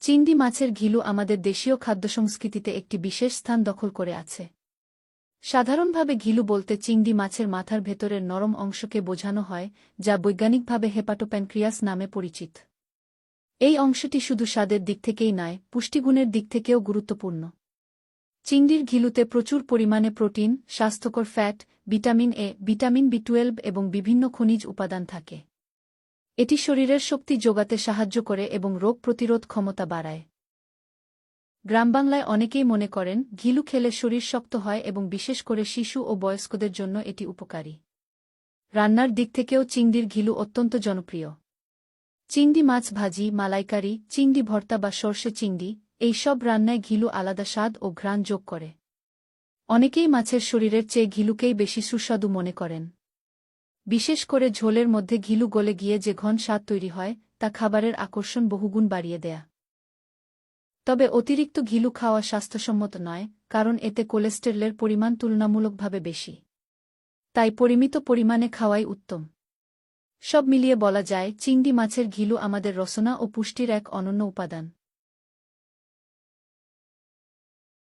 চিংড়ি মাছের ঘিলু আমাদের দেশীয় খাদ্যসংস্কৃতিতে একটি বিশেষ স্থান দখল করে আছে। সাধারণভাবে ঘিলু বলতে চিংড়ি মাছের মাথার ভেতরের নরম অংশকে বোঝানো হয়, যা বৈজ্ঞানিকভাবে হেপাটোপ্যানক্রিয়াস নামে পরিচিত। এই অংশটি শুধু স্বাদের দিক থেকেই নয়, পুষ্টিগুণের দিক থেকেও গুরুত্বপূর্ণ। চিংড়ির ঘিলুতে প্রচুর পরিমাণে প্রোটিন, স্বাস্থ্যকর ফ্যাট, ভিটামিন এ, ভিটামিন বি12 এবং বিভিন্ন খনিজ উপাদান থাকে। এটি শরীরের শক্তি যোগাতে সাহায্য করে এবং রোগ প্রতিরোধ ক্ষমতা বাড়ায়। গ্রামবাংলায় অনেকেই মনে করেন ঘিলু খেলে শরীর শক্ত হয় এবং বিশেষ করে শিশু ও বয়স্কদের জন্য এটি উপকারী। রান্নার দিক থেকেও চিংড়ির ঘিলু অত্যন্ত জনপ্রিয়। চিংড়ি মাছ ভাজি, মালাইকারি, চিংড়ি ভর্তা বা সর্ষে চিংড়ি, এই সব রান্নায় ঘিলু আলাদা স্বাদ ও ঘ্রাণ যোগ করে। অনেকেই মাছের শরীরের চেয়ে ঘিলুকেই বেশি সুস্বাদু মনে করেন। বিশেষ করে ঝোলের মধ্যে ঘিলু গলে গিয়ে যে ঘন স্বাদ তৈরি হয়, তা খাবারের আকর্ষণ বহুগুণ বাড়িয়ে দেয়। তবে অতিরিক্ত ঘিলু খাওয়া স্বাস্থ্যসম্মত নয়, কারণ এতে কোলেস্টেরলের পরিমাণ তুলনামূলকভাবে বেশি। তাই পরিমিত পরিমাণে খাওয়াই উত্তম। সব মিলিয়ে বলা যায়, চিংড়ি মাছের ঘিলু আমাদের রসনা ও পুষ্টির এক অনন্য উপাদান।